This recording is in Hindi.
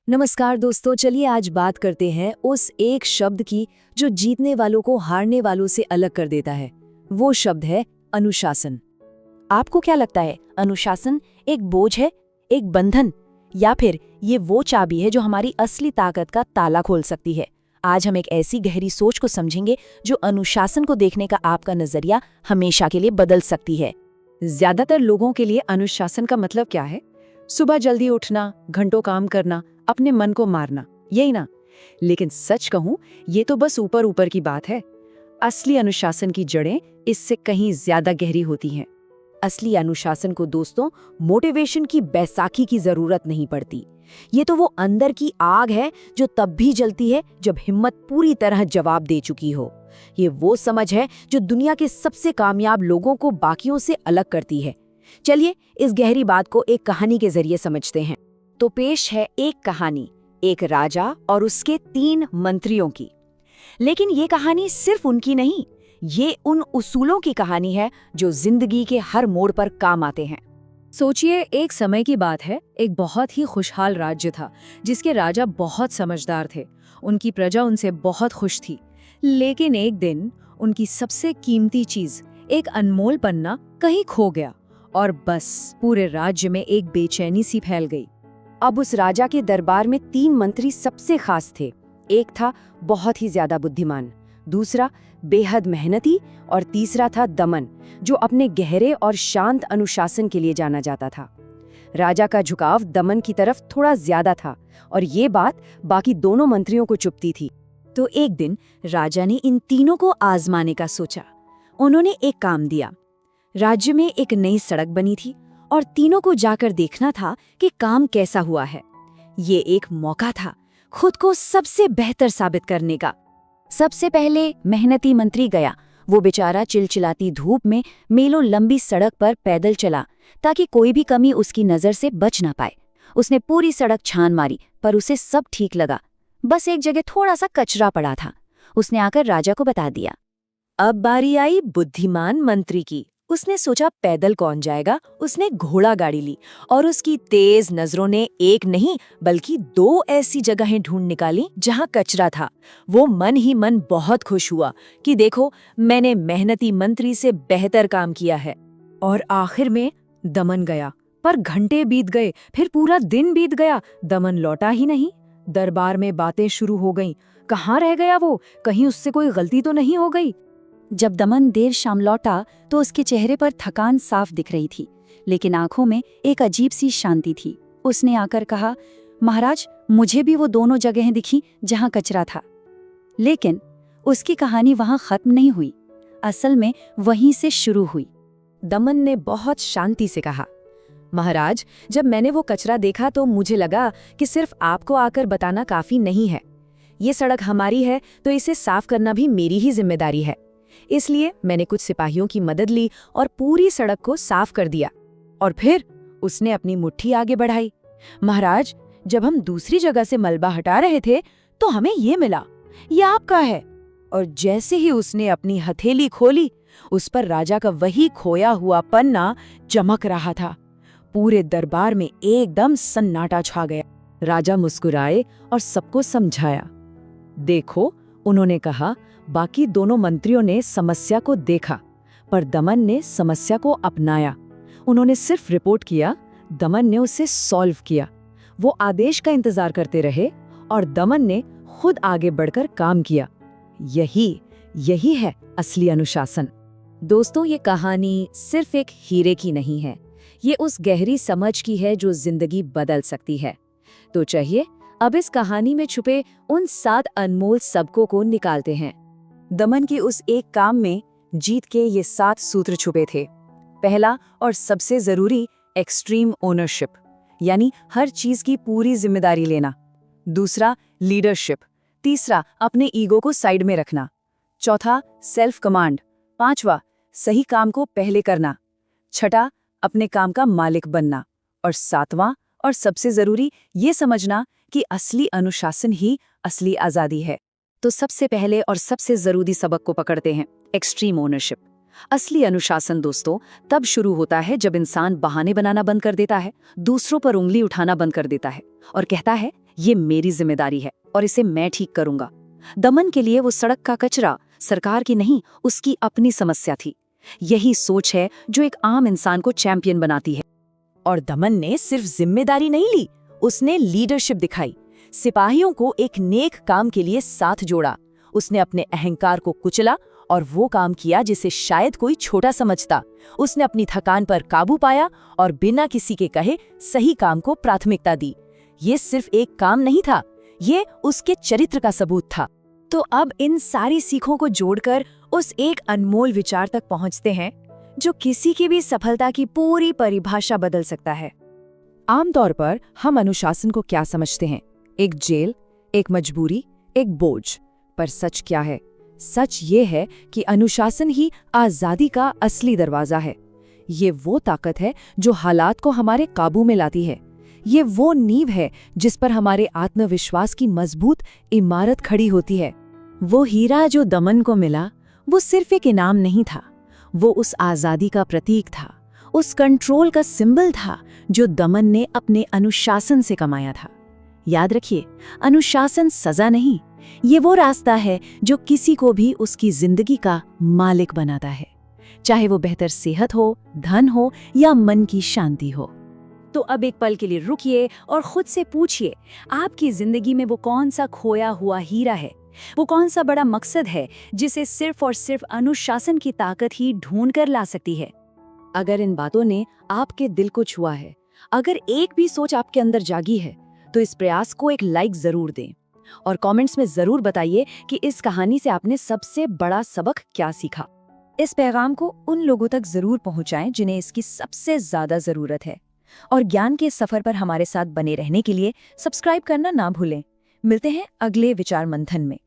नमस्कार दोस्तों, चलिए आज बात करते हैं उस एक शब्द की जो जीतने वालों को हारने वालों से अलग कर देता है। वो शब्द है अनुशासन। आपको क्या लगता है, अनुशासन एक बोझ है, एक बंधन, या फिर ये वो चाबी है जो हमारी असली ताकत का ताला खोल सकती है? आज हम एक ऐसी गहरी सोच को समझेंगे जो अनुशासन को देखने का आपका नजरिया हमेशा के लिए बदल सकती है। ज्यादातर लोगों के लिए अनुशासन का मतलब क्या है? सुबह जल्दी उठना, घंटों काम करना, अपने मन को मारना, यही ना? लेकिन सच कहूं, ये तो बस ऊपर ऊपर की बात है। असली अनुशासन की जड़ें इससे कहीं ज्यादा गहरी होती हैं। असली अनुशासन को दोस्तों मोटिवेशन की बैसाखी की जरूरत नहीं पड़ती। ये तो वो अंदर की आग है जो तब भी जलती है जब हिम्मत पूरी तरह जवाब दे चुकी हो। ये वो समझ है जो दुनिया के सबसे कामयाब लोगों को बाकियों से अलग करती है। चलिए इस गहरी बात को एक कहानी के जरिए समझते हैं। तो पेश है एक कहानी, एक राजा और उसके 3 मंत्रियों की। लेकिन ये कहानी सिर्फ उनकी नहीं, ये उन उसूलों की कहानी है जो जिंदगी के हर मोड़ पर काम आते हैं। सोचिए, एक समय की बात है, एक बहुत ही खुशहाल राज्य था जिसके राजा बहुत समझदार थे। उनकी प्रजा उनसे बहुत खुश थी। लेकिन एक दिन उनकी सबसे कीमती चीज, एक अनमोल पन्ना, कहीं खो गया और बस पूरे राज्य में एक बेचैनी सी फैल गई। अब उस राजा के दरबार में 3 मंत्री सबसे खास थे। एक था बहुत ही ज्यादा बुद्धिमान, दूसरा बेहद मेहनती और तीसरा था दमन, जो अपने गहरे और शांत अनुशासन के लिए जाना जाता था। राजा का झुकाव दमन की तरफ थोड़ा ज्यादा था और ये बात बाकी दोनों मंत्रियों को चुभती थी। तो एक दिन राजा ने इन तीनों को आजमाने का सोचा। उन्होंने एक काम दिया। राज्य में एक नई सड़क बनी थी और तीनों को जाकर देखना था कि काम कैसा हुआ है। ये एक मौका था खुद को सबसे बेहतर साबित करने का। सबसे पहले मेहनती मंत्री गया। वो बेचारा चिलचिलाती धूप में मीलों लंबी सड़क पर पैदल चला ताकि कोई भी कमी उसकी नजर से बच ना पाए। उसने पूरी सड़क छान मारी पर उसे सब ठीक लगा। बस एक जगह थोड़ा सा कचरा पड़ा था। उसने आकर राजा को बता दिया। अब बारी आई बुद्धिमान मंत्री की। उसने सोचा पैदल कौन जाएगा। उसने घोड़ा गाड़ी ली और उसकी तेज नजरों ने एक नहीं बल्कि 2 ऐसी जगहें ढूंढ निकाली जहां कचरा था। वो मन ही मन बहुत खुश हुआ कि देखो, मैंने मेहनती मंत्री से बेहतर काम किया है। और आखिर में दमन गया, पर घंटे बीत गए, फिर पूरा दिन बीत गया, दमन लौटा ही नहीं। दरबार में बातें शुरू हो गईं। कहाँ रह गया वो? कहीं उससे कोई गलती तो नहीं हो गई? जब दमन देर शाम लौटा तो उसके चेहरे पर थकान साफ दिख रही थी, लेकिन आंखों में एक अजीब सी शांति थी। उसने आकर कहा, महाराज, मुझे भी वो दोनों जगहें दिखी जहां कचरा था। लेकिन उसकी कहानी वहां खत्म नहीं हुई। असल में वहीं से शुरू हुई। दमन ने बहुत शांति से कहा, महाराज, जब मैंने वो कचरा देखा तो मुझे लगा कि सिर्फ आपको आकर बताना काफी नहीं है। ये सड़क हमारी है तो इसे साफ करना भी मेरी ही जिम्मेदारी है। इसलिए मैंने कुछ सिपाहियों की मदद ली और पूरी सड़क को साफ कर दिया। और फिर उसने अपनी मुट्ठी आगे बढ़ाई। महाराज, जब हम दूसरी जगह से मलबा हटा रहे थे तो हमें ये मिला, ये आपका है। और जैसे ही उसने अपनी हथेली खोली, उस पर राजा का वही खोया हुआ पन्ना चमक रहा था। पूरे दरबार में एकदम सन्नाटा छा गया। राजा मुस्कुराए और सबको समझाया। देखो, उन्होंने कहा, बाकी दोनों मंत्रियों ने समस्या को देखा, पर दमन ने समस्या को अपनाया। उन्होंने सिर्फ रिपोर्ट किया, दमन ने उसे सॉल्व किया। वो आदेश का इंतजार करते रहे और दमन ने खुद आगे बढ़कर काम किया। यही है असली अनुशासन। दोस्तों, ये कहानी सिर्फ एक हीरे की नहीं है, ये उस गहरी समझ की है जो जिंदगी बदल सकती है। तो चाहिए अब इस कहानी में छुपे उन 7 अनमोल सबकों को निकालते हैं। दमन की उस एक काम में जीत के ये 7 सूत्र छुपे थे। पहला और सबसे जरूरी, एक्सट्रीम ओनरशिप, यानी हर चीज की पूरी जिम्मेदारी लेना। दूसरा, लीडरशिप। तीसरा, अपने ईगो को साइड में रखना। चौथा, सेल्फ कमांड। पांचवा, सही काम को पहले करना। छठा, अपने काम का मालिक बनना। और सातवां और सबसे जरूरी, ये समझना कि असली अनुशासन ही असली आजादी है। तो सबसे पहले और सबसे जरूरी सबक को पकड़ते हैं, एक्सट्रीम ओनरशिप। असली अनुशासन दोस्तों तब शुरू होता है जब इंसान बहाने बनाना बंद कर देता है, दूसरों पर उंगली उठाना बंद कर देता है और कहता है, ये मेरी जिम्मेदारी है और इसे मैं ठीक करूंगा। दमन के लिए वो सड़क का कचरा सरकार की नहीं, उसकी अपनी समस्या थी। यही सोच है जो एक आम इंसान को चैंपियन बनाती है। और दमन ने सिर्फ जिम्मेदारी नहीं ली, उसने लीडरशिप दिखाई। सिपाहियों को एक नेक काम के लिए साथ जोड़ा। उसने अपने अहंकार को कुचला और वो काम किया जिसे शायद कोई छोटा समझता। उसने अपनी थकान पर काबू पाया और बिना किसी के कहे सही काम को प्राथमिकता दी। ये सिर्फ एक काम नहीं था, ये उसके चरित्र का सबूत था। तो अब इन सारी सीखों को जोड़कर उस एक अनमोल विचार तक पहुंचते हैं जो किसी की भी सफलता की पूरी परिभाषा बदल सकता है। आमतौर पर हम अनुशासन को क्या समझते हैं? एक जेल, एक मजबूरी, एक बोझ। पर सच क्या है? सच ये है कि अनुशासन ही आजादी का असली दरवाजा है। ये वो ताकत है जो हालात को हमारे काबू में लाती है। ये वो नींव है जिस पर हमारे आत्मविश्वास की मजबूत इमारत खड़ी होती है। वो हीरा जो दमन को मिला, वो सिर्फ एक इनाम नहीं था, वो उस आजादी का प्रतीक था, उस कंट्रोल का सिंबल था जो दमन ने अपने अनुशासन से कमाया था। याद रखिए, अनुशासन सजा नहीं, ये वो रास्ता है जो किसी को भी उसकी जिंदगी का मालिक बनाता है, चाहे वो बेहतर सेहत हो, धन हो या मन की शांति हो। तो अब एक पल के लिए रुकिए और खुद से पूछिए, आपकी जिंदगी में वो कौन सा खोया हुआ हीरा है? वो कौन सा बड़ा मकसद है जिसे सिर्फ और सिर्फ अनुशासन की ताकत ही ढूंढ कर ला सकती है? अगर इन बातों ने आपके दिल को छुआ है, अगर एक भी सोच आपके अंदर जागी है, तो इस प्रयास को एक लाइक जरूर दें और कमेंट्स में जरूर बताइए कि इस कहानी से आपने सबसे बड़ा सबक क्या सीखा। इस पैगाम को उन लोगों तक जरूर पहुंचाएं जिन्हें इसकी सबसे ज्यादा जरूरत है। और ज्ञान के सफर पर हमारे साथ बने रहने के लिए सब्सक्राइब करना ना भूलें। मिलते हैं अगले विचार मंथन में।